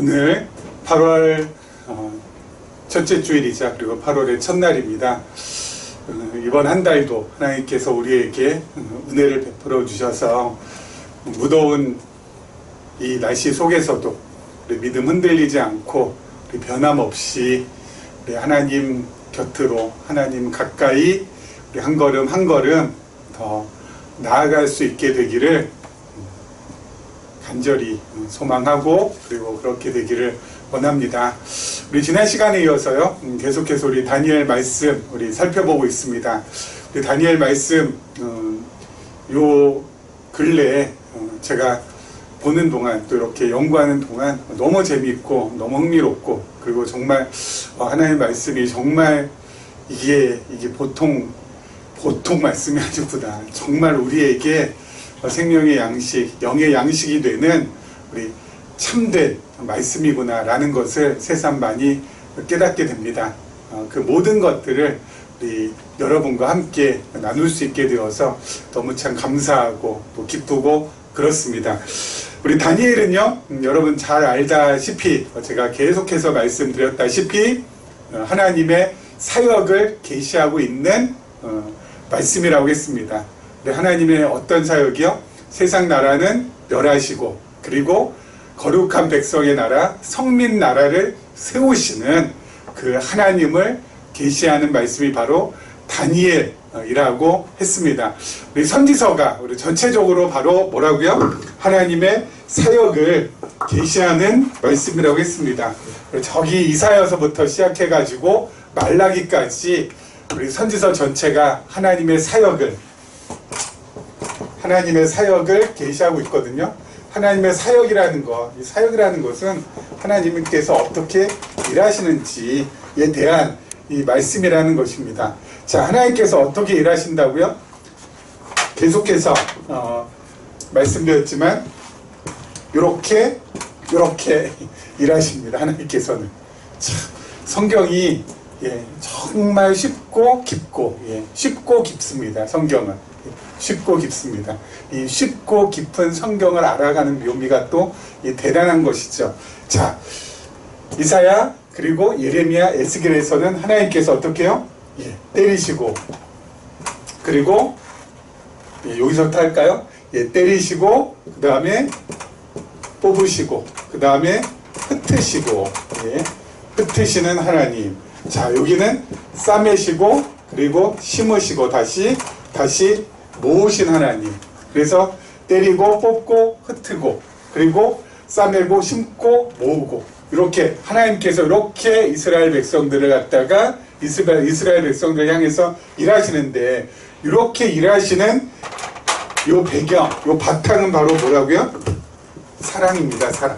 오늘 8월 첫째 주일이자 그리고 8월의 첫날입니다. 이번 한 달도 하나님께서 우리에게 은혜를 베풀어 주셔서 무더운 이 날씨 속에서도 우리 믿음 흔들리지 않고 우리 변함없이 우리 하나님 곁으로 하나님 가까이 우리 한 걸음 한 걸음 더 나아갈 수 있게 되기를 간절히 소망하고 그리고 그렇게 되기를 원합니다. 우리 지난 시간에 이어서요 계속해서 우리 다니엘 말씀 우리 살펴보고 있습니다. 우리 다니엘 말씀 요 근래에 제가 보는 동안 또 이렇게 연구하는 동안 너무 재미있고 너무 흥미롭고 그리고 정말 하나님의 말씀이 정말 이게 보통 말씀이 아니구나. 정말 우리에게 생명의 양식, 영의 양식이 되는 우리 참된 말씀이구나 라는 것을 새삼 많이 깨닫게 됩니다. 그 모든 것들을 우리 여러분과 함께 나눌 수 있게 되어서 너무 참 감사하고 또 기쁘고 그렇습니다. 우리 다니엘은요 여러분 잘 알다시피 제가 계속해서 말씀드렸다시피 하나님의 사역을 계시하고 있는 말씀이라고 했습니다. 하나님의 어떤 사역이요? 세상 나라는 멸하시고 그리고 거룩한 백성의 나라 성민 나라를 세우시는 그 하나님을 계시하는 말씀이 바로 다니엘이라고 했습니다. 우리 선지서가 우리 전체적으로 바로 뭐라고요? 하나님의 사역을 계시하는 말씀이라고 했습니다. 저기 이사야서부터 시작해가지고 말라기까지 우리 선지서 전체가 하나님의 사역을 계시하고 있거든요. 하나님의 사역이라는 것, 이 사역이라는 것은 하나님께서 어떻게 일하시는지에 대한 이 말씀이라는 것입니다. 자, 하나님께서 어떻게 일하신다고요? 계속해서 말씀드렸지만 이렇게 일하십니다. 하나님께서는. 참, 성경이 정말 쉽고 깊고 쉽고 깊습니다. 성경은 쉽고 깊습니다. 이 쉽고 깊은 성경을 알아가는 묘미가 또 대단한 것이죠. 자, 이사야 그리고 예레미야, 에스겔에서는 하나님께서 어떻게 해요? 때리시고 그리고 여기서부터 할까요? 때리시고 그 다음에 뽑으시고 그 다음에 흩으시고 흩으시는 하나님. 자, 여기는 싸매시고 그리고 심으시고 다시 모으신 하나님. 그래서 때리고 뽑고 흩고 그리고 싸매고 심고 모으고 이렇게 하나님께서 이렇게 이스라엘 백성들을 갖다가 이스라엘 백성들을 향해서 일하시는데 이렇게 일하시는 요 배경, 요 바탕은 바로 뭐라고요? 사랑입니다. 사랑.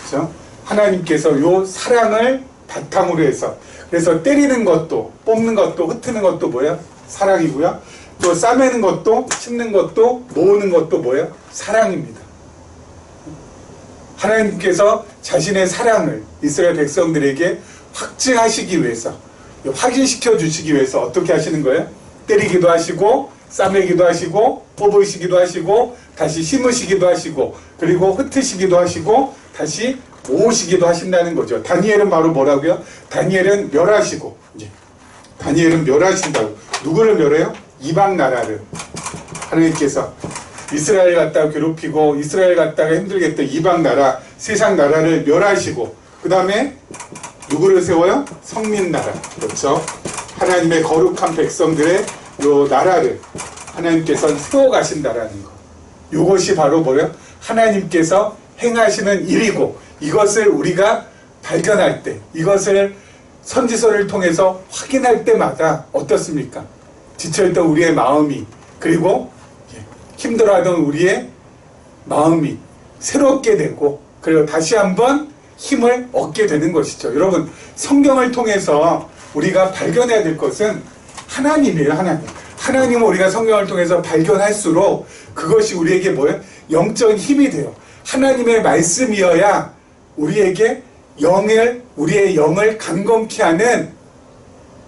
그렇죠? 하나님께서 요 사랑을 바탕으로 해서 그래서 때리는 것도 뽑는 것도 흩는 것도 뭐야? 사랑이고요. 또 싸매는 것도 심는 것도 모으는 것도 뭐예요? 사랑입니다. 하나님께서 자신의 사랑을 이스라엘 백성들에게 확증하시기 위해서 확인시켜 주시기 위해서 어떻게 하시는 거예요? 때리기도 하시고 싸매기도 하시고 뽑으시기도 하시고 다시 심으시기도 하시고 그리고 흩으시기도 하시고 다시 모으시기도 하신다는 거죠. 다니엘은 바로 뭐라고요? 다니엘은 멸하시고 다니엘은 멸하신다고. 누구를 멸해요? 이방 나라를. 하나님께서 이스라엘 갖다가 괴롭히고 이스라엘 갖다가 힘들게 했던 이방 나라, 세상 나라를 멸하시고 그 다음에 누구를 세워요? 성민 나라. 그렇죠? 하나님의 거룩한 백성들의 요 나라를 하나님께서 세워가신다라는 거. 이것이 바로 뭐예요? 하나님께서 행하시는 일이고 이것을 우리가 발견할 때 이것을 선지서를 통해서 확인할 때마다 어떻습니까? 지쳐있던 우리의 마음이 그리고 힘들어하던 우리의 마음이 새롭게 되고 그리고 다시 한번 힘을 얻게 되는 것이죠. 여러분 성경을 통해서 우리가 발견해야 될 것은 하나님이에요. 하나님을 우리가 성경을 통해서 발견할수록 그것이 우리에게 뭐예요? 영적인 힘이 돼요. 하나님의 말씀이어야 우리에게 우리의 영을 강건케 하는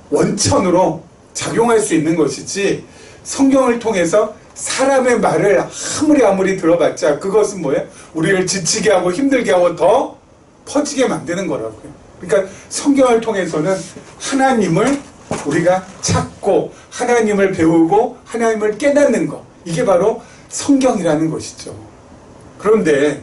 원천으로 작용할 수 있는 것이지 성경을 통해서 사람의 말을 아무리 들어봤자 그것은 뭐예요? 우리를 지치게 하고 힘들게 하고 더 퍼지게 만드는 거라고요. 그러니까 성경을 통해서는 하나님을 우리가 찾고 하나님을 배우고 하나님을 깨닫는 것, 이게 바로 성경이라는 것이죠. 그런데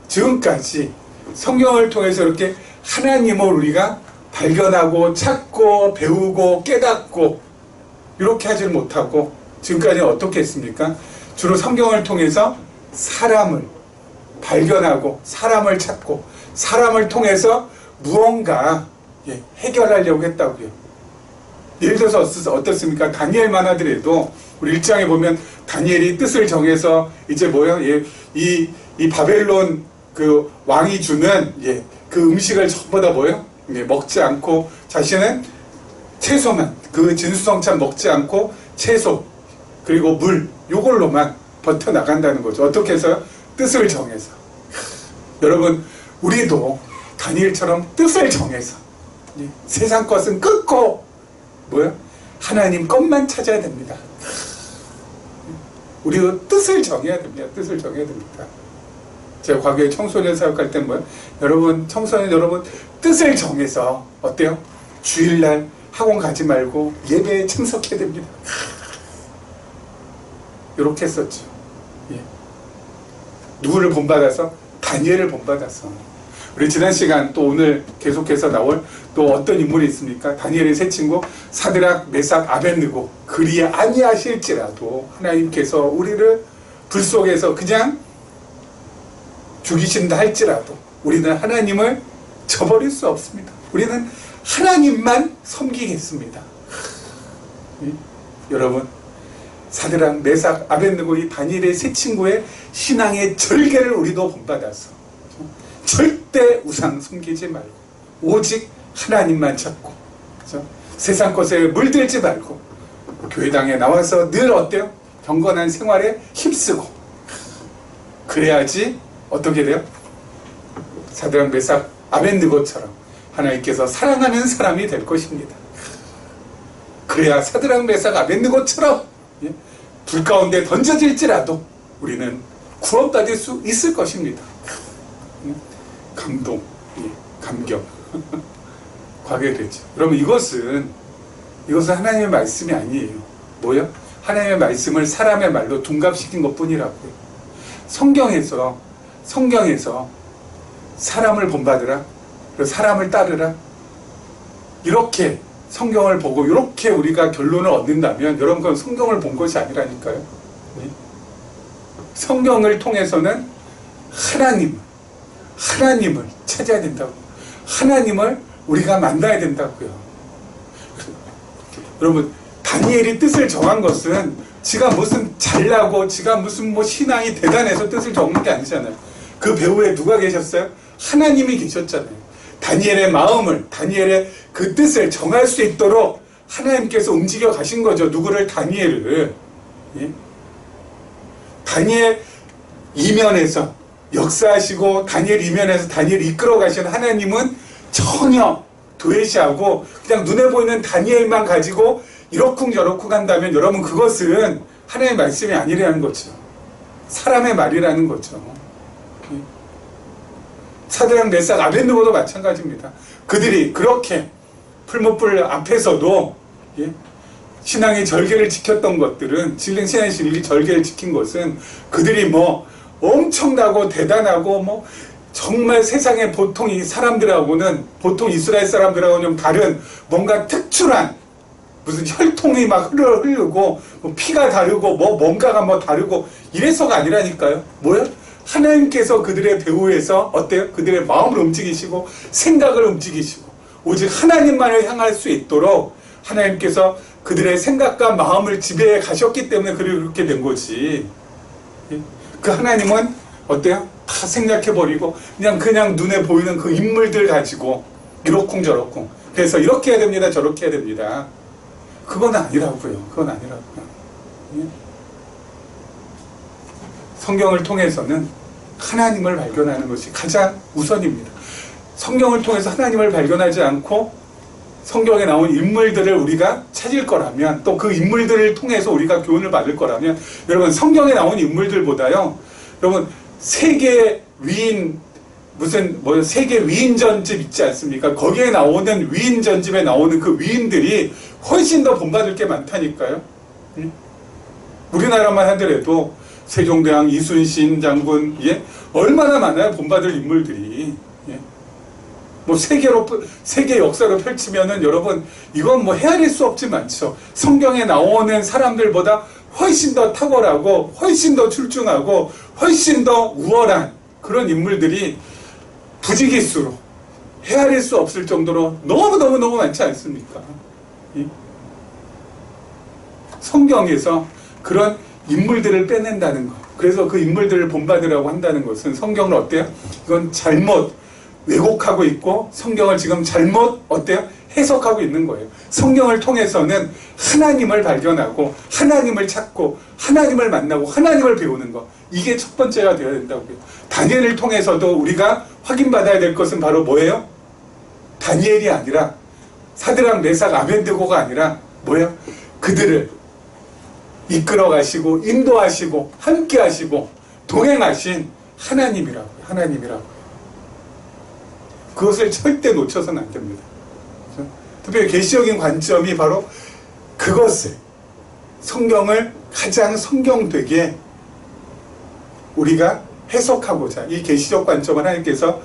지금까지 성경을 통해서 이렇게 하나님을 우리가 발견하고 찾고 배우고 깨닫고 이렇게 하지를 못하고 지금까지는 어떻게 했습니까? 주로 성경을 통해서 사람을 발견하고 사람을 찾고 사람을 통해서 무언가 해결하려고 했다고요. 예를 들어서 어떻습니까? 다니엘만 하더라도 우리 1장에 보면 다니엘이 뜻을 정해서 이제 뭐예요? 이 바벨론 그 왕이 주는 그 음식을 전부 다 뭐예요? 먹지 않고 자신은 채소만, 그 진수성찬 먹지 않고 채소 그리고 물 요걸로만 버텨나간다는 거죠. 어떻게 해서요? 뜻을 정해서. 여러분 우리도 다니엘처럼 뜻을 정해서 세상 것은 끊고 뭐야? 하나님 것만 찾아야 됩니다. 우리도 뜻을 정해야 됩니다. 뜻을 정해야 됩니다. 제가 과거에 청소년 사역할 때 뭐야? 여러분 청소년 여러분 뜻을 정해서 어때요? 주일날 학원 가지 말고 예배에 참석해야 됩니다. 이렇게 했었죠. 누구를 본받아서? 다니엘을 본받아서. 우리 지난 시간 또 오늘 계속해서 나올 또 어떤 인물이 있습니까? 다니엘의 세 친구 사드락, 메삭, 아벳느고. 그리 아니하실지라도 하나님께서 우리를 불 속에서 그냥 죽이신다 할지라도 우리는 하나님을 저버릴 수 없습니다. 우리는 하나님만 섬기겠습니다. 여러분 사드락, 메삭, 아벳느고 이 다니엘의 세 친구의 신앙의 절개를 우리도 본받아서 절대 우상 섬기지 말고 오직 하나님만 찾고 그렇죠? 세상 것에 물들지 말고 교회당에 나와서 늘 어때요? 경건한 생활에 힘쓰고 그래야지 어떻게 돼요? 사드락, 메삭, 아벳느고처럼 하나님께서 사랑하는 사람이 될 것입니다. 그래야 사드락, 메삭, 아벳느고처럼 불 가운데 던져질지라도 우리는 구원받을 수 있을 것입니다. 감동, 감격. 과거에 그랬죠. 여러분 이것은 하나님의 말씀이 아니에요. 뭐요? 하나님의 말씀을 사람의 말로 둔갑시킨 것 뿐이라고요. 성경에서 사람을 본받으라, 그리고 사람을 따르라, 이렇게 성경을 보고 이렇게 우리가 결론을 얻는다면 여러분 그건 성경을 본 것이 아니라니까요. 성경을 통해서는 하나님을 찾아야 된다고. 하나님을 우리가 만나야 된다고요. 여러분 다니엘이 뜻을 정한 것은 지가 무슨 잘나고 지가 무슨 뭐 신앙이 대단해서 뜻을 정한 게 아니잖아요. 그 배후에 누가 계셨어요? 하나님이 계셨잖아요. 다니엘의 마음을, 다니엘의 그 뜻을 정할 수 있도록 하나님께서 움직여 가신 거죠. 누구를? 다니엘을. 다니엘 이면에서 역사하시고 다니엘 이면에서 다니엘 이끌어 가신 하나님은 전혀 도외시하고 그냥 눈에 보이는 다니엘만 가지고 이러쿵저러쿵 한다면 여러분 그것은 하나님의 말씀이 아니라는 거죠. 사람의 말이라는 거죠. 사드락, 메삭, 아벳느고도 마찬가지입니다. 그들이 그렇게 풀무불 앞에서도 신앙의 절개를 지켰던 것들은 신앙의 절개를 지킨 것은 그들이 뭐 엄청나고 대단하고 뭐 정말 세상의 보통 이 사람들하고는 보통 이스라엘 사람들하고는 좀 다른 뭔가 특출한 무슨 혈통이 막 흐르고 뭐 피가 다르고 뭐 뭔가가 뭐 다르고 이래서가 아니라니까요. 뭐요? 하나님께서 그들의 배후에서 어때요? 그들의 마음을 움직이시고 생각을 움직이시고 오직 하나님만을 향할 수 있도록 하나님께서 그들의 생각과 마음을 지배해 가셨기 때문에 그렇게 된 거지. 그 하나님은 어때요? 다 생략해버리고 그냥 눈에 보이는 그 인물들 가지고 이러쿵저러쿵 그래서 이렇게 해야 됩니다 저렇게 해야 됩니다. 그건 아니라고요. 그건 아니라고요. 성경을 통해서는 하나님을 발견하는 것이 가장 우선입니다. 성경을 통해서 하나님을 발견하지 않고 성경에 나온 인물들을 우리가 찾을 거라면 또 그 인물들을 통해서 우리가 교훈을 받을 거라면 여러분 성경에 나온 인물들보다요 여러분 세계 위인 무슨 뭐 세계 위인전집 있지 않습니까? 거기에 나오는 위인전집에 나오는 그 위인들이 훨씬 더 본받을 게 많다니까요. 응? 우리나라만 하더라도 세종대왕, 이순신 장군, 예? 얼마나 많아요, 본받을 인물들이. 예? 뭐 세계 역사로 펼치면은 여러분, 이건 뭐 헤아릴 수 없지 많죠. 성경에 나오는 사람들보다 훨씬 더 탁월하고, 훨씬 더 출중하고, 훨씬 더 우월한 그런 인물들이 부지기수로 헤아릴 수 없을 정도로 너무너무 많지 않습니까? 예? 성경에서 그런 인물들을 빼낸다는 것, 그래서 그 인물들을 본받으라고 한다는 것은 성경을 어때요? 이건 잘못 왜곡하고 있고 성경을 지금 잘못 어때요? 해석하고 있는 거예요. 성경을 통해서는 하나님을 발견하고 하나님을 찾고 하나님을 만나고 하나님을 배우는 것, 이게 첫 번째가 되어야 된다고요. 다니엘을 통해서도 우리가 확인받아야 될 것은 바로 뭐예요? 다니엘이 아니라 사드락, 메삭, 아벤드고가 아니라 뭐예요? 그들을 이끌어 가시고 인도하시고 함께 하시고 동행하신 하나님이라고요. 하나님이라고요. 그것을 절대 놓쳐서는 안 됩니다. 그렇죠? 특별히 계시적인 관점이 바로 그것을, 성경을 가장 성경되게 우리가 해석하고자, 이 계시적 관점을 하나님께서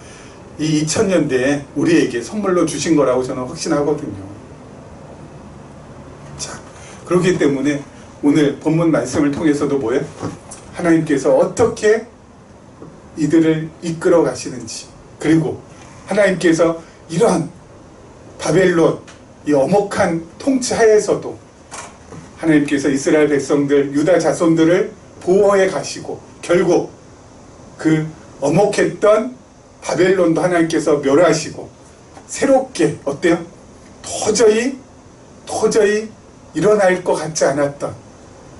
이 2000년대에 우리에게 선물로 주신 거라고 저는 확신하거든요. 자, 그렇기 때문에 오늘 본문 말씀을 통해서도 뭐예요? 하나님께서 어떻게 이들을 이끌어 가시는지, 그리고 하나님께서 이런 바벨론 이 엄혹한 통치 하에서도 하나님께서 이스라엘 백성들, 유다 자손들을 보호해 가시고 결국 그 엄혹했던 바벨론도 하나님께서 멸하시고 새롭게 어때요? 도저히 일어날 것 같지 않았던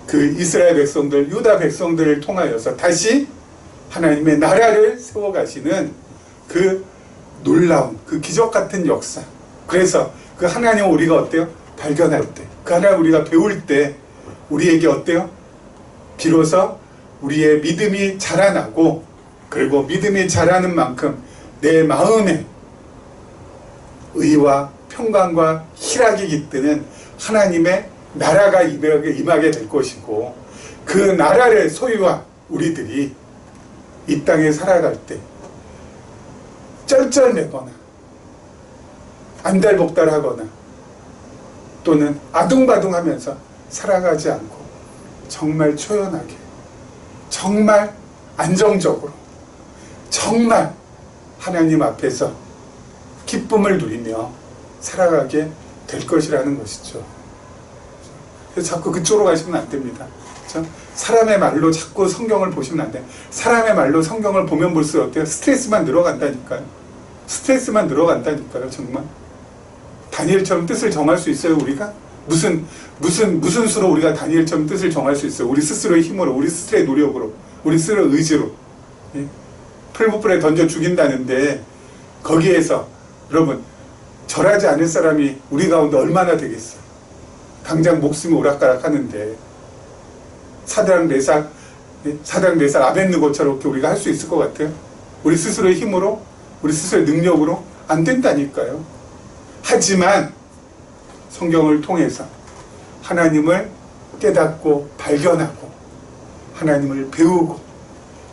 그 이스라엘 백성들, 유다 백성들을 통하여서 다시 하나님의 나라를 세워가시는 그 놀라운, 그 기적 같은 역사. 그래서 그 하나님을 우리가 어때요? 발견할 때, 그 하나님을 우리가 배울 때 우리에게 어때요? 비로소 우리의 믿음이 자라나고, 그리고 믿음이 자라는 만큼 내 마음에 의와 평강과 희락이 깃드는 하나님의 나라가 임하게 될 것이고, 그 나라를 소유한 우리들이 이 땅에 살아갈 때 쩔쩔매거나 안달복달하거나 또는 아둥바둥하면서 살아가지 않고 정말 초연하게, 정말 안정적으로, 정말 하나님 앞에서 기쁨을 누리며 살아가게 될 것이라는 것이죠. 그래서 자꾸 그쪽으로 가시면 안 됩니다. 그렇죠? 사람의 말로 자꾸 성경을 보시면 안 돼요. 사람의 말로 성경을 보면 볼수록 어때요? 스트레스만 늘어간다니까요. 스트레스만 늘어간다니까요. 정말 다니엘처럼 뜻을 정할 수 있어요, 우리가? 무슨 수로 우리가 다니엘처럼 뜻을 정할 수 있어요? 우리 스스로의 힘으로, 우리 스스로의 노력으로, 우리 스스로의 의지로. 예? 풀무불에 던져 죽인다는데 거기에서 여러분 절하지 않을 사람이 우리 가운데 얼마나 되겠어요? 당장 목숨이 오락가락 하는데 사드락, 메삭, 아벤느고처럼 이렇게 우리가 할 수 있을 것 같아요? 우리 스스로의 힘으로, 우리 스스로의 능력으로 안 된다니까요. 하지만 성경을 통해서 하나님을 깨닫고 발견하고 하나님을 배우고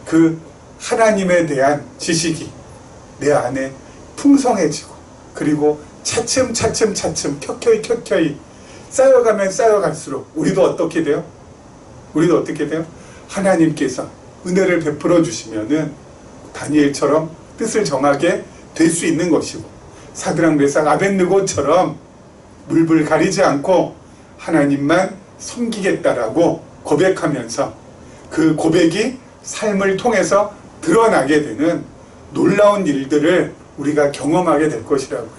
그 하나님에 대한 지식이 내 안에 풍성해지고, 그리고 차츰 켜켜이 쌓여가면 쌓여갈수록 우리도 어떻게 돼요? 하나님께서 은혜를 베풀어 주시면은 다니엘처럼 뜻을 정하게 될 수 있는 것이고, 사드락, 메삭, 아벤느고처럼 물불 가리지 않고 하나님만 섬기겠다라고 고백하면서 그 고백이 삶을 통해서 드러나게 되는 놀라운 일들을 우리가 경험하게 될 것이라고요.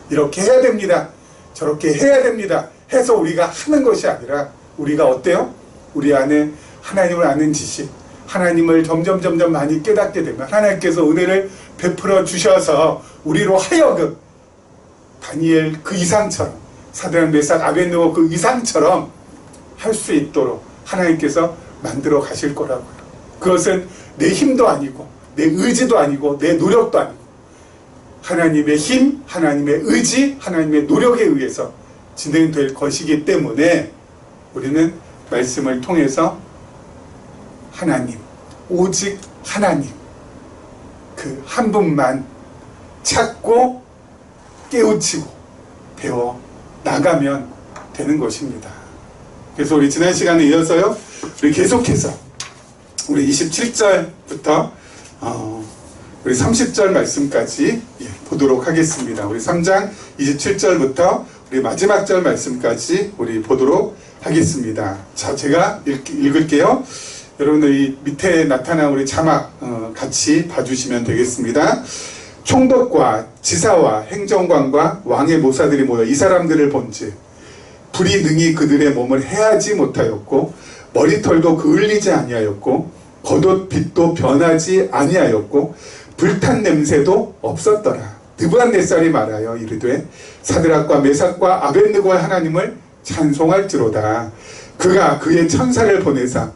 이렇게 해야 됩니다, 저렇게 해야 됩니다 해서 우리가 하는 것이 아니라 우리가 어때요? 우리 안에 하나님을 아는 지식, 하나님을 점점 많이 깨닫게 되면 하나님께서 은혜를 베풀어 주셔서 우리로 하여금 다니엘 그 이상처럼, 사드락, 메삭, 아벤느고 그 이상처럼 할 수 있도록 하나님께서 만들어 가실 거라고요. 그것은 내 힘도 아니고 내 의지도 아니고 내 노력도 아니고 하나님의 힘, 하나님의 의지, 하나님의 노력에 의해서 진행될 것이기 때문에 우리는 말씀을 통해서 하나님, 오직 하나님 그 한 분만 찾고 깨우치고 배워 나가면 되는 것입니다. 그래서 우리 지난 시간에 이어서요, 우리 계속해서 우리 27절부터 우리 30절 말씀까지 보도록 하겠습니다. 우리 3장 27절부터 우리 마지막 절 말씀까지 우리 보도록 하겠습니다. 자, 제가 읽을게요. 여러분들 이 밑에 나타난 우리 자막 같이 봐주시면 되겠습니다. 총독과 지사와 행정관과 왕의 모사들이 모여 이 사람들을 본즉 불이 능히 그들의 몸을 해하지 못하였고 머리털도 그을리지 아니하였고 겉옷 빛도 변하지 아니하였고 불탄 냄새도 없었더라. 느부갓네살이 말하여 이르되 사드락과 메삭과 아벳느고의 하나님을 찬송할지로다. 그가 그의 천사를 보내사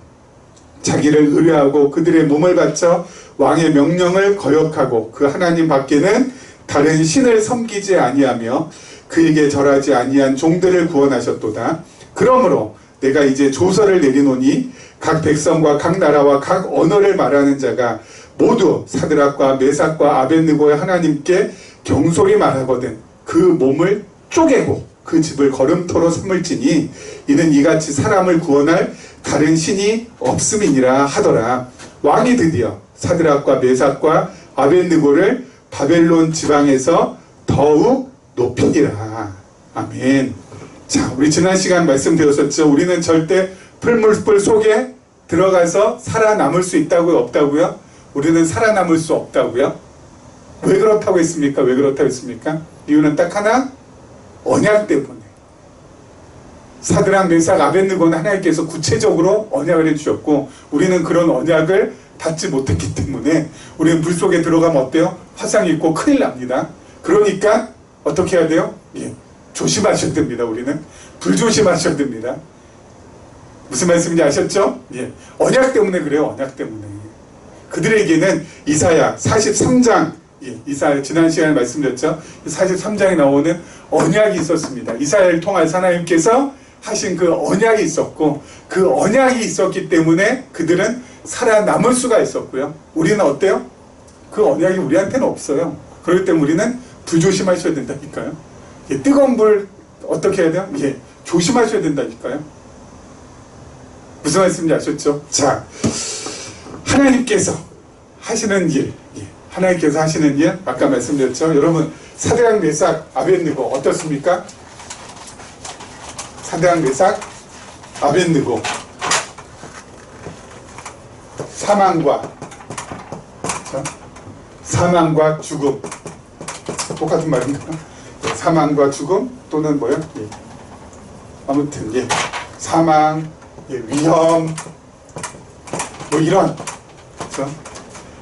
자기를 의뢰하고 그들의 몸을 바쳐 왕의 명령을 거역하고 그 하나님 밖에는 다른 신을 섬기지 아니하며 그에게 절하지 아니한 종들을 구원하셨도다. 그러므로 내가 이제 조서를 내리노니 각 백성과 각 나라와 각 언어를 말하는 자가 모두 사드락과 메삭과 아벳느고의 하나님께 경솔히 말하거든 그 몸을 쪼개고 그 집을 걸음토로 삼을지니 이는 이같이 사람을 구원할 다른 신이 없음이니라 하더라. 왕이 드디어 사드락과 메삭과 아벳느고를 바벨론 지방에서 더욱 높이니라. 아멘. 자, 우리 지난 시간 말씀드렸었죠. 우리는 절대 풀물불 속에 들어가서 살아남을 수 있다고요? 없다고요? 우리는 살아남을 수 없다고요? 왜 그렇다고 했습니까? 왜 그렇다고 했습니까? 이유는 딱 하나, 언약 때문에. 사드락, 메삭, 아벳느고는 하나님께서 구체적으로 언약을 해주셨고 우리는 그런 언약을 받지 못했기 때문에 우리는 물 속에 들어가면 어때요? 화상이 있고 큰일 납니다. 그러니까 어떻게 해야 돼요? 조심하셔야 됩니다. 우리는 불조심하셔야 됩니다. 무슨 말씀인지 아셨죠? 언약 때문에 그래요. 언약 때문에. 그들에게는 이사야 43장, 이사야 지난 시간에 말씀드렸죠. 43장에 나오는 언약이 있었습니다. 이사야를 통해서 하나님께서 하신 그 언약이 있었고 그 언약이 있었기 때문에 그들은 살아남을 수가 있었고요. 우리는 어때요? 그 언약이 우리한테는 없어요. 그렇기 때문에 우리는 불조심하셔야 된다니까요. 뜨거운 불 어떻게 해야 돼요? 조심하셔야 된다니까요. 무슨 말씀인지 아셨죠? 자, 하나님께서 하시는 일, 하나님께서 하시는 일 아까 말씀드렸죠. 여러분 사드락, 메삭, 아벳느고 어떻습니까? 사드락, 메삭, 아벳느고 사망과 죽음 똑같은 말인가? 사망과 죽음 또는 뭐요? 아무튼 사망, 위험 뭐 이런 그렇죠?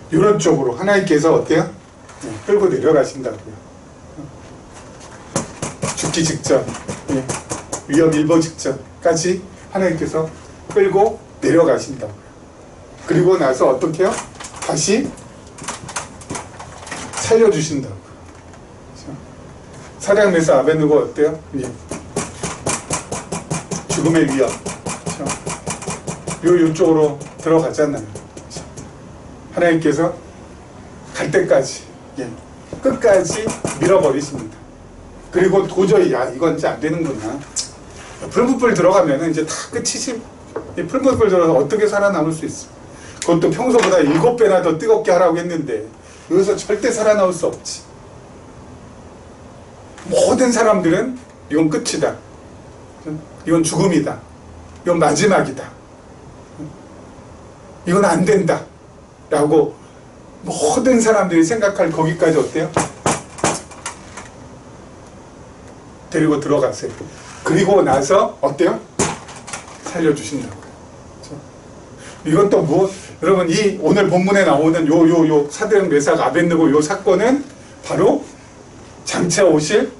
이런 쪽으로 하나님께서 어때요? 끌고 내려가신다고요. 죽기 직전, 위험 일보 직전까지 하나님께서 끌고 내려가신다고요. 그리고 나서 어떻게 해요? 다시 살려주신다고요. 그렇죠? 사드락, 메삭, 아벳느고 어때요? 죽음의 위험. 그렇죠? 이쪽으로 들어가잖아요. 그렇죠? 하나님께서 갈 때까지, 끝까지 밀어버리십니다. 그리고 도저히, 이건 이제 안 되는구나. 풀무불 들어가면 이제 다 끝이지. 풀무불 들어가서 어떻게 살아남을 수 있어? 그것도 평소보다 7배나 더 뜨겁게 하라고 했는데, 여기서 절대 살아나올 수 없지. 모든 사람들은 이건 끝이다. 이건 죽음이다. 이건 마지막이다. 이건 안 된다. 라고 모든 사람들이 생각할 거기까지 어때요? 데리고 들어가세요. 그리고 나서 어때요? 살려주신다고요. 그렇죠? 이건 또 뭐, 여러분 이 오늘 본문에 나오는 요 사드락, 메삭, 아벳느고 요 사건은 바로 장차 오실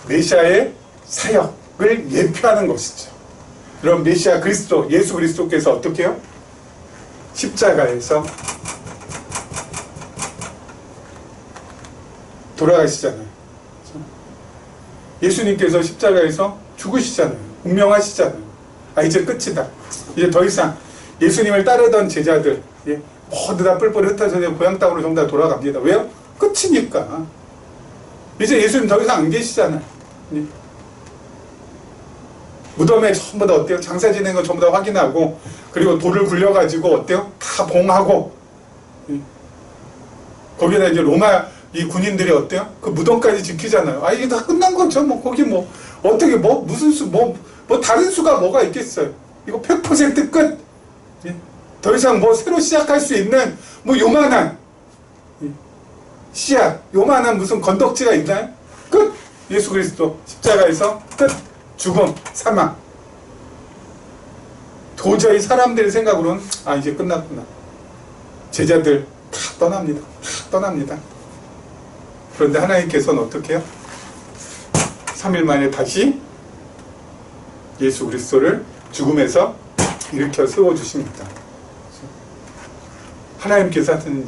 메시아의 사역을 예표하는 것이죠. 여러분 메시아 그리스도, 예수 그리스도께서 어떻게 해요? 십자가에서 돌아가시잖아요. 그렇죠? 예수님께서 십자가에서 죽으시잖아요. 운명하시잖아요. 아, 이제 끝이다. 이제 더 이상 예수님을 따르던 제자들, 예, 모두 다 뿔뿔이 흩어져 고향 땅으로 전부 다 돌아갑니다. 왜요? 끝이니까. 이제 예수님 더 이상 안 계시잖아요. 예. 무덤에 전부 다 어때요? 장사 지낸 거 전부 다 확인하고, 그리고 돌을 굴려가지고 어때요? 다 봉하고, 예. 거기다 이제 로마 이 군인들이 어때요? 그 무덤까지 지키잖아요. 아, 이게 다 끝난 거죠. 뭐, 거기 뭐, 어떻게 뭐, 무슨 수, 뭐 다른 수가 뭐가 있겠어요. 이거 100% 끝. 예. 더 이상 뭐 새로 시작할 수 있는 뭐 요만한 씨앗, 요만한 무슨 건덕지가 있나요? 끝! 예수 그리스도 십자가에서 끝! 죽음, 사망. 도저히 사람들의 생각으로는 아, 이제 끝났구나. 제자들 다 떠납니다. 다 떠납니다. 그런데 하나님께서는 어떻게 해요? 3일 만에 다시 예수 그리스도를 죽음에서 일으켜 세워주십니다. 하나님께서 하시는 일.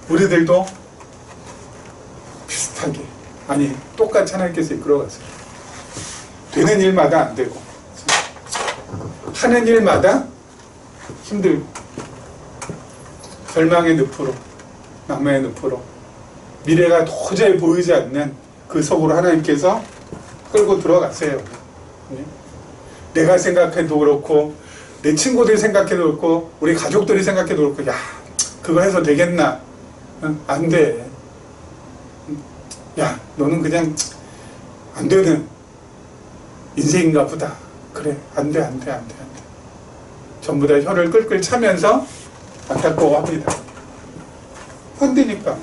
우리들도 비슷하게, 아니 똑같이 하나님께서 이끌어가세요. 되는 일마다 안 되고, 하는 일마다 힘들고, 절망의 늪으로, 낙망의 늪으로, 미래가 도저히 보이지 않는 그 속으로 하나님께서 끌고 들어가세요. 내가 생각해도 그렇고, 내 친구들이 생각해도 그렇고, 우리 가족들이 생각해도 그렇고, 야, 그거 해서 되겠나? 안 돼. 야, 너는 그냥 안 되는 인생인가 보다. 그래, 안 돼. 전부 다 혀를 끌끌 차면서 안타까워 합니다. 안 되니까.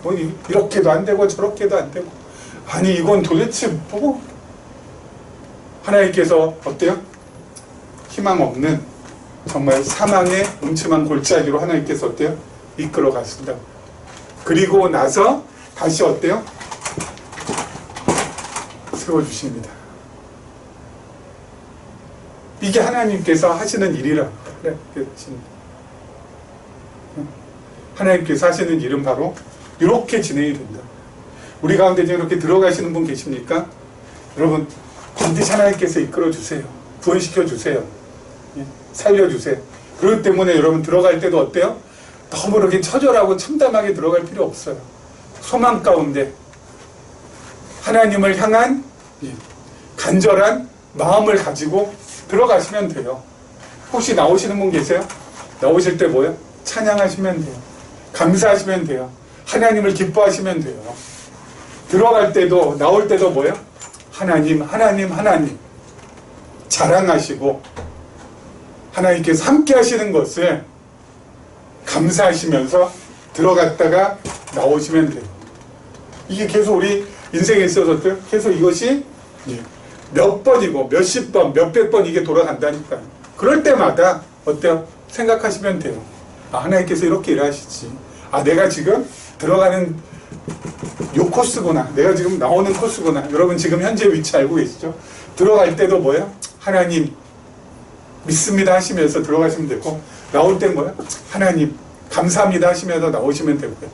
뭐 이렇게도 안 되고 저렇게도 안 되고. 아니, 이건 도대체 뭐? 하나님께서 어때요? 희망 없는 정말 사망의 음침한 골짜기로 하나님께서 어때요? 이끌어 가신다. 그리고 나서 다시 어때요? 세워주십니다. 이게 하나님께서 하시는 일이라. 그래, 하나님께서 하시는 일은 바로 이렇게 진행이 된다. 우리 가운데 이렇게 들어가시는 분 계십니까? 여러분, 반드시 하나님께서 이끌어 주세요. 구원시켜 주세요. 살려주세요. 그렇기 때문에 여러분 들어갈 때도 어때요? 너무 그렇게 처절하고 참담하게 들어갈 필요 없어요. 소망 가운데 하나님을 향한 간절한 마음을 가지고 들어가시면 돼요. 혹시 나오시는 분 계세요? 나오실 때 뭐예요? 찬양하시면 돼요. 감사하시면 돼요. 하나님을 기뻐하시면 돼요. 들어갈 때도 나올 때도 뭐예요? 하나님 자랑하시고 하나님께서 함께 하시는 것을 감사하시면서 들어갔다가 나오시면 돼요. 이게 계속 우리 인생에 있어서 계속 이것이 몇 번이고 몇십 번, 몇백 번 이게 돌아간다니까요. 그럴 때마다 어때요? 생각하시면 돼요. 아, 하나님께서 이렇게 일하시지. 아, 내가 지금 들어가는 요 코스구나. 내가 지금 나오는 코스구나. 여러분 지금 현재 위치 알고 계시죠? 들어갈 때도 뭐예요? 하나님 믿습니다 하시면서 들어가시면 되고, 나올 때 뭐예요? 하나님 감사합니다 하시면서 나오시면 되고요.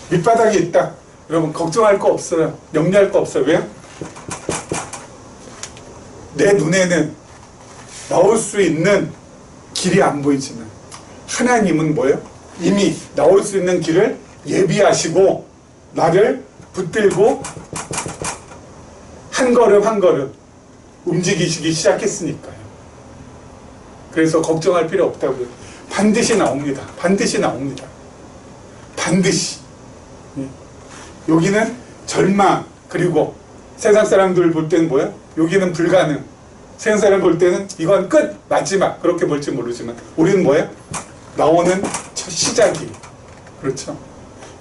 밑바닥에 있다. 여러분 걱정할 거 없어요. 염려할 거 없어요. 왜요? 내 눈에는 나올 수 있는 길이 안 보이지만 하나님은 뭐예요? 이미 나올 수 있는 길을 예비하시고 나를 붙들고 한 걸음 한 걸음 움직이시기 시작했으니까요. 그래서 걱정할 필요 없다고요. 반드시 나옵니다. 반드시 나옵니다. 반드시. 여기는 절망, 그리고 세상 사람들 볼 때는 뭐야? 여기는 불가능. 세상 사람 볼 때는 이건 끝, 마지막, 그렇게 볼지 모르지만 우리는 뭐야? 나오는 첫 시작이. 그렇죠?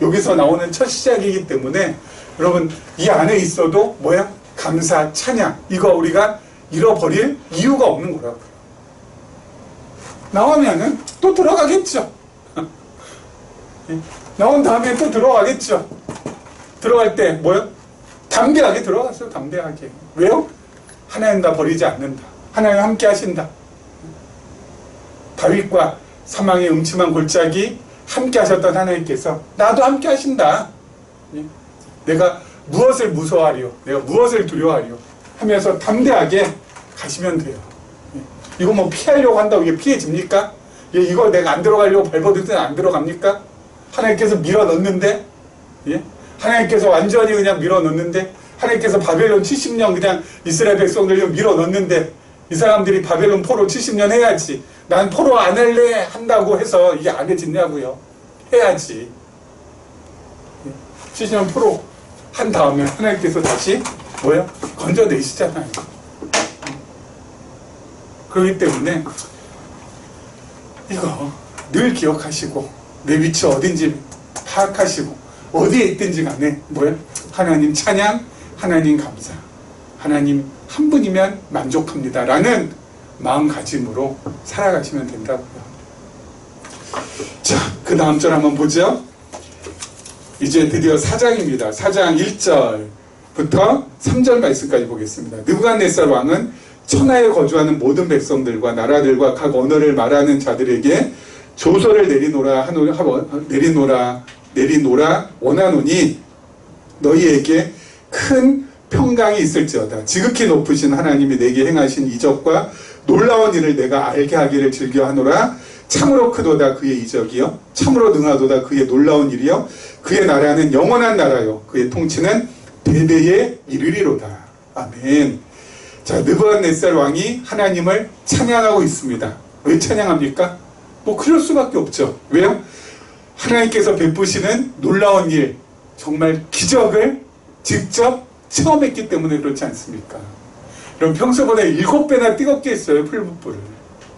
여기서 나오는 첫 시작이기 때문에 여러분 이 안에 있어도 뭐야? 감사, 찬양, 이거 우리가 잃어버릴 이유가 없는 거라고요. 나오면은 또 들어가겠죠. 나온 다음에 또 들어가겠죠. 들어갈 때 뭐요? 담대하게 들어갔어요. 담대하게. 왜요? 하나님 나 버리지 않는다. 하나님 함께 하신다. 다윗과 사망의 음침한 골짜기 함께 하셨던 하나님께서 나도 함께 하신다. 예? 내가 무엇을 무서워하리요? 내가 무엇을 두려워하리요? 하면서 담대하게 가시면 돼요. 예? 이거 뭐 피하려고 한다고 이게 피해집니까? 예, 이거 내가 안 들어가려고 발버둥 안 들어갑니까? 하나님께서 밀어 넣는데, 예? 하나님께서 완전히 그냥 밀어 넣는데, 하나님께서 바벨론 70년 그냥 이스라엘 백성들 밀어 넣는데, 이 사람들이 바벨론 포로 70년 해야지. 난 포로 안 할래 한다고 해서 이게 안 해지냐고요. 해야지. 70년 포로 한 다음에 하나님께서 다시 뭐야? 건져내시잖아요. 그렇기 때문에 이거 늘 기억하시고 내 위치 어딘지 파악하시고 어디에 있든지 간에 뭐야? 하나님 찬양, 하나님 감사, 하나님 한 분이면 만족합니다 라는 마음가짐으로 살아가시면 된다고요. 자, 그 다음 절 한번 보죠. 이제 드디어 4장입니다. 4장 1절부터 3절 말씀까지 보겠습니다. 느부갓네살 왕은 천하에 거주하는 모든 백성들과 나라들과 각 언어를 말하는 자들에게 조서를 내리노라 원하노니 너희에게 큰 평강이 있을지어다. 지극히 높으신 하나님이 내게 행하신 이적과 놀라운 일을 내가 알게 하기를 즐겨하노라. 참으로 크도다 그의 이적이요 참으로 능하도다 그의 놀라운 일이요 그의 나라는 영원한 나라요 그의 통치는 대대에 이르리로다. 아멘. 자, 느부갓네살 왕이 하나님을 찬양하고 있습니다. 왜 찬양합니까? 뭐 그럴 수밖에 없죠. 왜요? 하나님께서 베푸시는 놀라운 일, 정말 기적을 직접 체험했기 때문에 그렇지 않습니까? 그럼 평소보다 7배나 뜨겁게 했어요, 풀무불을.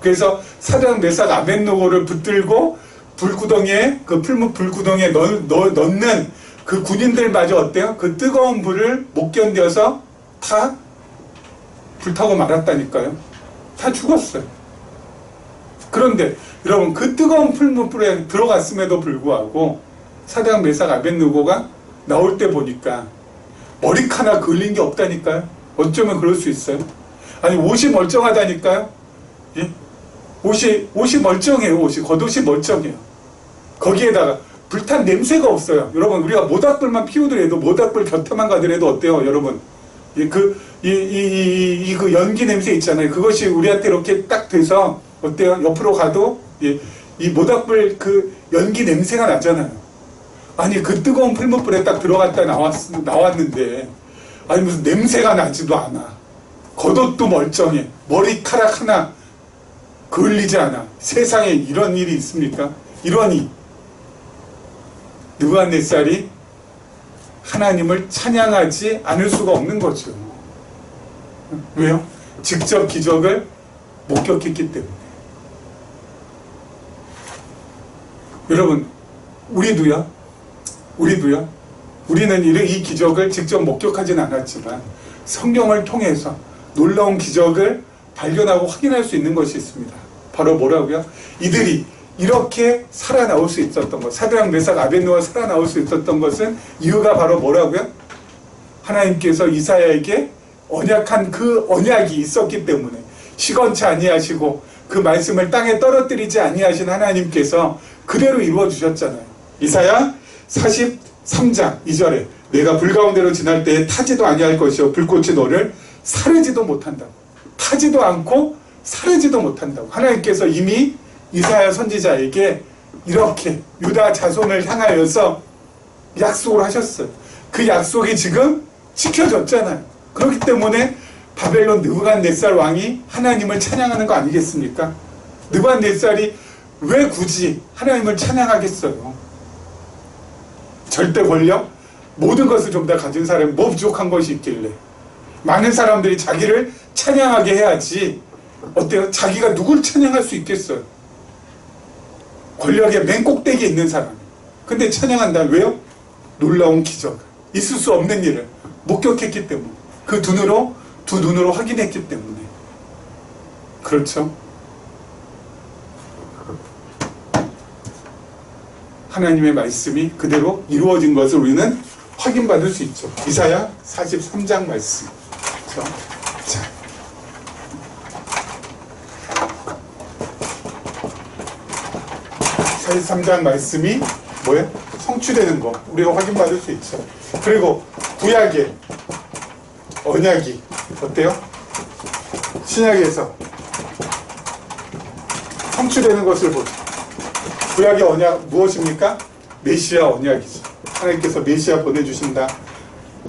그래서 사장 메삭 아벳노고를 붙들고 불구덩이에, 그 풀무 불구덩이에 넣는 그 군인들마저 어때요? 그 뜨거운 불을 못 견뎌서 다 불타고 말았다니까요. 다 죽었어요. 그런데 여러분, 그 뜨거운 풀무불에 들어갔음에도 불구하고 사장 메삭 아벳노고가 나올 때 보니까 머리카락 걸린 게 없다니까요. 어쩌면 그럴 수 있어요. 아니, 옷이 멀쩡하다니까요. 예? 옷이 멀쩡해요. 겉옷이 멀쩡해요. 거기에다가 불탄 냄새가 없어요. 여러분, 우리가 모닥불만 피우더라도, 모닥불 곁에만 가더라도 어때요, 여러분? 그 연기 냄새 있잖아요. 그것이 우리한테 이렇게 딱 돼서 어때요? 옆으로 가도 이 모닥불 그 연기 냄새가 나잖아요. 아니, 그 뜨거운 풀무불에 딱 들어갔다 나왔는데, 아니, 무슨 냄새가 나지도 않아. 겉옷도 멀쩡해. 머리카락 하나 그을리지 않아. 세상에 이런 일이 있습니까? 이러니 느부갓네살이 하나님을 찬양하지 않을 수가 없는 거죠. 왜요? 직접 기적을 목격했기 때문에. 여러분, 우리도요. 우리는 이 기적을 직접 목격하진 않았지만 성경을 통해서 놀라운 기적을 발견하고 확인할 수 있는 것이 있습니다. 바로 뭐라고요? 이들이 이렇게 살아나올 수 있었던 것, 사드락 메삭 아벳노가 살아나올 수 있었던 것은 이유가 바로 뭐라고요? 하나님께서 이사야에게 언약한 그 언약이 있었기 때문에, 시건치 아니하시고 그 말씀을 땅에 떨어뜨리지 아니하신 하나님께서 그대로 이루어 주셨잖아요. 이사야 43장 2절에 내가 불 가운데로 지날 때에 타지도 아니할 것이요 불꽃이 너를 사르지도 못한다고. 타지도 않고 사르지도 못한다고. 하나님께서 이미 이사야 선지자에게 이렇게 유다 자손을 향하여서 약속을 하셨어요. 그 약속이 지금 지켜졌잖아요. 그렇기 때문에 바벨론 느부갓네살 왕이 하나님을 찬양하는 거 아니겠습니까? 느부갓네살이 왜 굳이 하나님을 찬양하겠어요? 절대 권력, 모든 것을 좀 다 가진 사람이 뭐 부족한 것이 있길래. 많은 사람들이 자기를 찬양하게 해야지. 어때요? 자기가 누굴 찬양할 수 있겠어요? 권력의 맨 꼭대기에 있는 사람이. 근데 찬양한다. 왜요? 놀라운 기적, 있을 수 없는 일을 목격했기 때문에, 그 두 눈으로 확인했기 때문에. 그렇죠? 하나님의 말씀이 그대로 이루어진 것을 우리는 확인받을 수 있죠. 이사야 43장 말씀. 그렇죠? 자, 43장 말씀이 뭐예요? 성취되는 거 우리가 확인받을 수 있죠. 그리고 구약의 언약이 어때요? 신약에서 성취되는 것을 보죠. 구약의 언약 무엇입니까? 메시아 언약이죠. 하나님께서 메시아 보내주신다,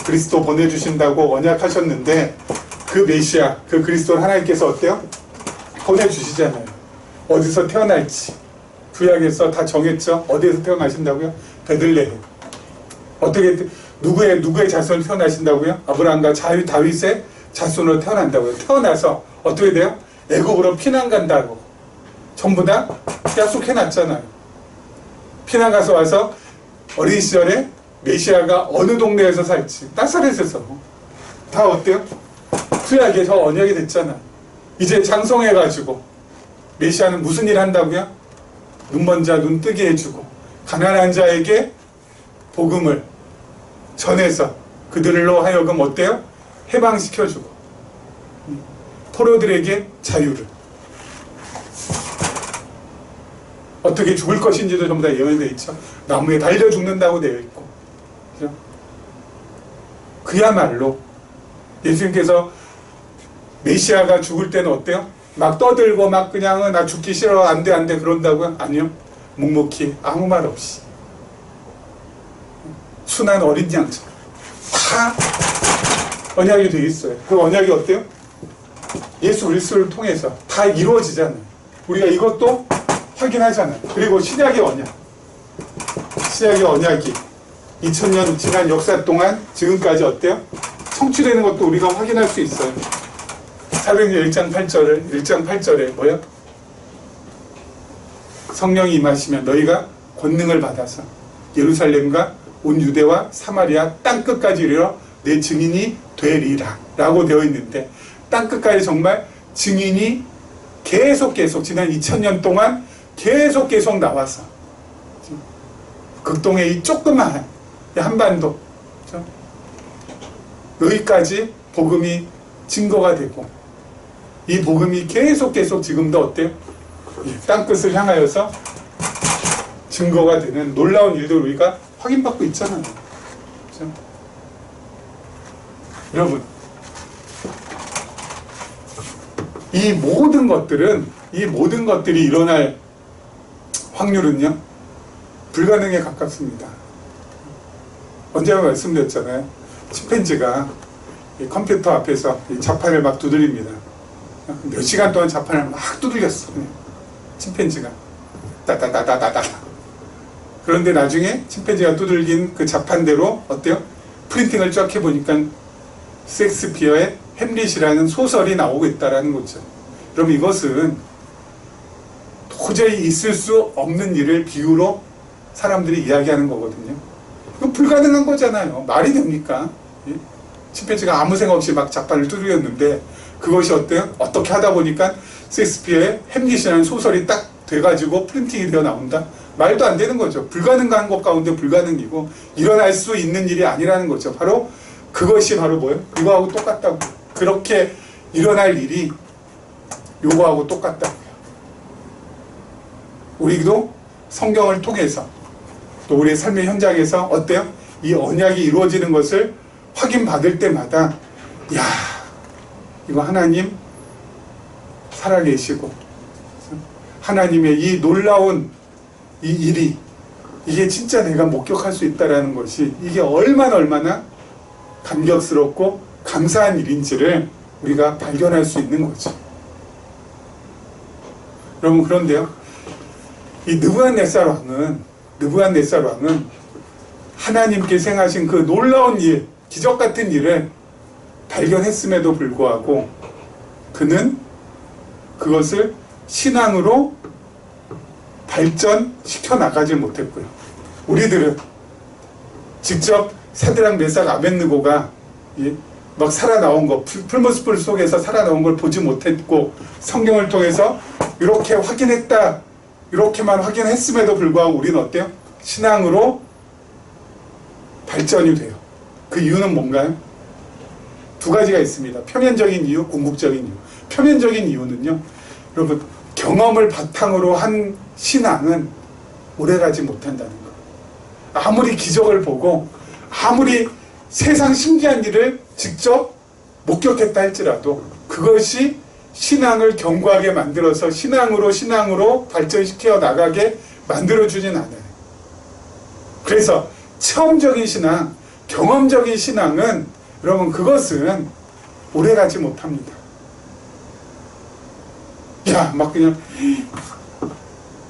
그리스도 보내주신다고 언약하셨는데 그 메시아, 그 그리스도를 하나님께서 어때요? 보내주시잖아요. 어디서 태어날지 구약에서 다 정했죠. 어디에서 태어나신다고요? 베들레헴. 어떻게 누구의 자손을 태어나신다고요? 아브라함과 다윗의 자손으로 태어난다고요. 태어나서 어떻게 돼요? 애굽으로 피난 간다고 전부 다 약속해놨잖아요. 피난 가서 와서 어린 시절에 메시아가 어느 동네에서 살지 나사렛에서 다 어때요? 구약에서 언약이 됐잖아. 이제 장성해가지고 메시아는 무슨 일 한다고요? 눈먼 자 눈 뜨게 해주고 가난한 자에게 복음을 전해서 그들로 하여금 어때요? 해방시켜주고 포로들에게 자유를, 어떻게 죽을 것인지도 전부 다 예언되어 있죠. 나무에 달려 죽는다고 되어 있고, 그죠? 그야말로 예수님께서 메시아가 죽을 때는 어때요? 막 떠들고 막 그냥 나 죽기 싫어 안 돼 그런다고요? 아니요. 묵묵히 아무 말 없이 순한 어린 양처럼 다 언약이 되어 있어요. 그 언약이 어때요? 예수 그리스도를 통해서 다 이루어지잖아요. 우리가 이것도 확인하잖아요. 그리고 신약의 언약이 2000년 지난 역사 동안 지금까지 어때요? 성취되는 것도 우리가 확인할 수 있어요. 사도행전 1장 8절에 뭐요? 성령이 임하시면 너희가 권능을 받아서 예루살렘과 온 유대와 사마리아 땅끝까지 이르러 내 증인이 되리라 라고 되어 있는데, 땅끝까지 정말 증인이 계속 지난 2000년 동안 계속 나와서 극동의 이 조그마한 한반도 여기까지 복음이 증거가 되고, 이 복음이 계속 지금도 어때요? 땅끝을 향하여서 증거가 되는 놀라운 일들을 우리가 확인받고 있잖아요. 그렇죠? 여러분, 이 모든 것들이 일어날 확률은요, 불가능에 가깝습니다. 언제나 말씀드렸잖아요. 침팬지가 이 컴퓨터 앞에서 이 자판을 막 두드립니다. 몇 시간 동안 자판을 막 두들겼어. 침팬지가 따따따따따따. 그런데 나중에 침팬지가 두들긴 그 자판대로 어때요? 프린팅을 쫙 해보니까 셰익스피어의 햄릿이라는 소설이 나오고 있다는 거죠. 그럼 이것은 도저히 있을 수 없는 일을 비유로 사람들이 이야기하는 거거든요. 이거 불가능한 거잖아요. 말이 됩니까? 침팬지가 아무 생각 없이 막 자판을 두드렸는데 그것이 어때요? 어떻게 하다 보니까 셰익스피어의 햄릿이라는 소설이 딱 돼가지고 프린팅이 되어 나온다? 말도 안 되는 거죠. 불가능한 것 가운데 불가능이고 일어날 수 있는 일이 아니라는 거죠. 바로 그것이 바로 뭐예요? 이거하고 똑같다고. 그렇게 일어날 일이 요거하고 똑같다고요. 우리도 성경을 통해서 또 우리의 삶의 현장에서 어때요? 이 언약이 이루어지는 것을 확인받을 때마다 야, 이거 하나님 살아계시고 하나님의 이 놀라운 이 일이 이게 진짜 내가 목격할 수 있다는 것이 이게 얼마나 감격스럽고 감사한 일인지를 우리가 발견할 수 있는 거죠. 여러분, 그런데요, 이 느부갓네살 왕은 하나님께서 행하신 그 놀라운 일, 기적 같은 일을 발견했음에도 불구하고 그는 그것을 신앙으로 발전시켜 나가지 못했고요. 우리들은 직접 사드락 메삭 아벳느고가 막 살아나온 거, 풀무스불 속에서 살아나온 걸 보지 못했고 성경을 통해서 이렇게 확인했다, 이렇게만 확인했음에도 불구하고 우리는 어때요? 신앙으로 발전이 돼요. 그 이유는 뭔가요? 두 가지가 있습니다. 표면적인 이유, 궁극적인 이유. 표면적인 이유는요, 여러분, 경험을 바탕으로 한 신앙은 오래가지 못한다는 거. 아무리 기적을 보고 아무리 세상 신기한 일을 직접 목격했다 할지라도 그것이 신앙을 견고하게 만들어서 신앙으로 발전시켜 나가게 만들어주진 않아요. 그래서 체험적인 신앙, 경험적인 신앙은 여러분 그것은 오래가지 못합니다. 야, 막 그냥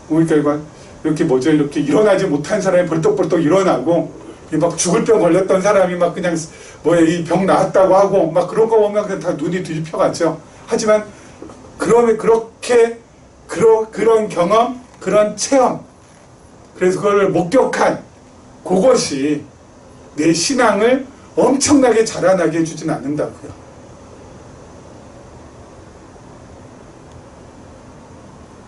그러니까 이거 이렇게 이렇게 일어나지 못한 사람이 벌떡벌떡 일어나고 막 죽을 병 걸렸던 사람이 막 그냥 이 병 나았다고 하고 막 그런 거 보면 그냥 다 눈이 뒤집혀가죠. 하지만 그러면 그런 경험, 그런 체험, 그래서 그걸 목격한 그것이 내 신앙을 엄청나게 자라나게 해주진 않는다고요.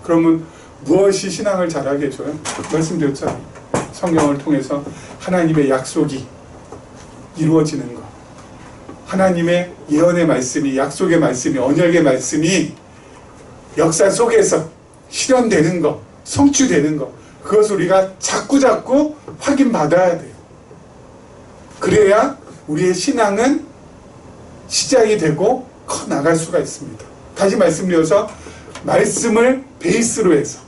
그러면 무엇이 신앙을 자라게 해줘요? 말씀드렸잖아요. 성경을 통해서 하나님의 약속이 이루어지는 것, 하나님의 예언의 말씀이, 약속의 말씀이, 언약의 말씀이 역사 속에서 실현되는 것, 성취되는 것, 그것을 우리가 자꾸 확인받아야 돼요. 그래야 우리의 신앙은 시작이 되고 커 나갈 수가 있습니다. 다시 말씀드려서 말씀을 베이스로 해서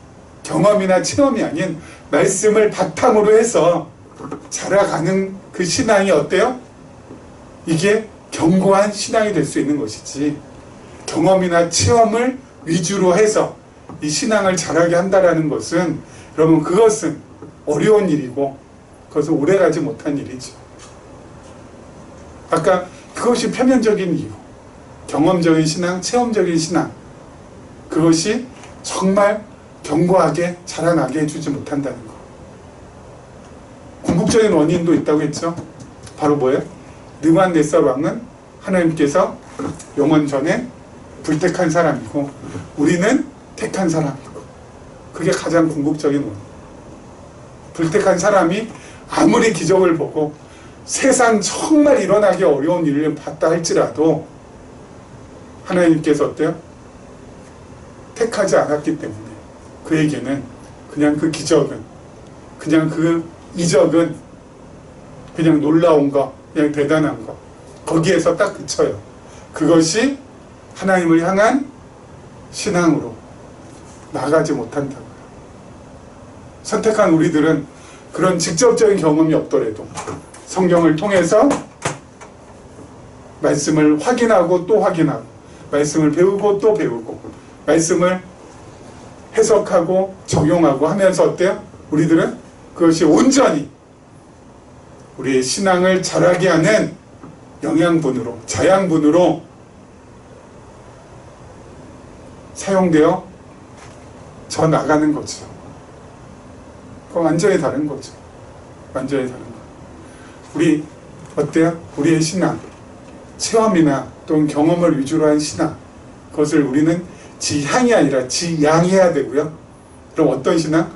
경험이나 체험이 아닌 말씀을 바탕으로 해서 자라가는 그 신앙이 어때요? 이게 견고한 신앙이 될 수 있는 것이지, 경험이나 체험을 위주로 해서 이 신앙을 자라게 한다라는 것은, 여러분 그것은 어려운 일이고 그것은 오래가지 못한 일이죠. 아까 그것이 표면적인 이유, 경험적인 신앙, 체험적인 신앙, 그것이 정말 견고하게 자라나게 해주지 못한다는 것. 궁극적인 원인도 있다고 했죠. 바로 뭐예요? 느부갓네살 왕은 하나님께서 영원 전에 불택한 사람이고 우리는 택한 사람이고, 그게 가장 궁극적인 원인. 불택한 사람이 아무리 기적을 보고 세상 정말 일어나기 어려운 일을 봤다 할지라도 하나님께서 어때요? 택하지 않았기 때문에 그에게는 그냥 그 기적은, 그냥 그 이적은 그냥 놀라운 거, 그냥 대단한 거, 거기에서 딱 그쳐요. 그것이 하나님을 향한 신앙으로 나가지 못한다고요. 선택한 우리들은 그런 직접적인 경험이 없더라도 성경을 통해서 말씀을 확인하고 또 확인하고, 말씀을 배우고 또 배우고, 말씀을 해석하고 적용하고 하면서 어때요? 우리들은 그것이 온전히 우리의 신앙을 자라게 하는 영양분으로, 자양분으로 사용되어 져 나가는 거죠. 그건 완전히 다른 거죠. 완전히 다른 거. 우리 어때요? 우리의 신앙, 체험이나 또는 경험을 위주로 한 신앙, 그것을 우리는 지향이 아니라 지양해야 되고요. 그럼 어떤 신앙?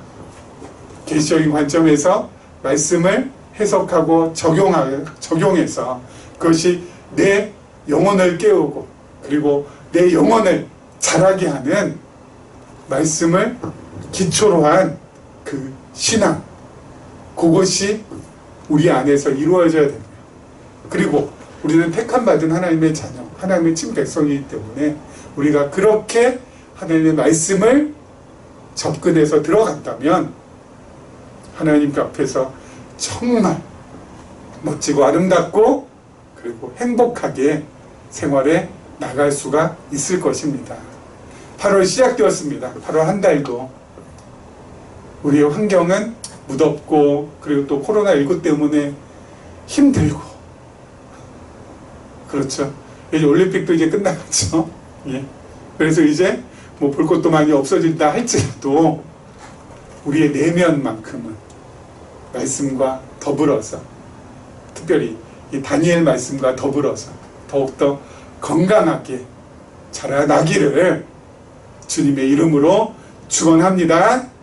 계시적인 관점에서 말씀을 해석하고 적용해서 그것이 내 영혼을 깨우고 그리고 내 영혼을 자라게 하는 말씀을 기초로 한 그 신앙, 그것이 우리 안에서 이루어져야 됩니다. 그리고 우리는 택함받은 하나님의 자녀, 하나님의 친백성이기 때문에 우리가 그렇게 하나님의 말씀을 접근해서 들어간다면 하나님 앞에서 정말 멋지고 아름답고 그리고 행복하게 생활에 나갈 수가 있을 것입니다. 8월 시작되었습니다. 8월 한 달도 우리의 환경은 무덥고 그리고 또 코로나19 때문에 힘들고, 그렇죠. 이제 올림픽도 이제 끝나갔죠. 예. 그래서 이제 뭐 볼 것도 많이 없어진다 할지라도 우리의 내면만큼은 말씀과 더불어서, 특별히 이 다니엘 말씀과 더불어서 더욱더 건강하게 자라나기를 주님의 이름으로 축원합니다.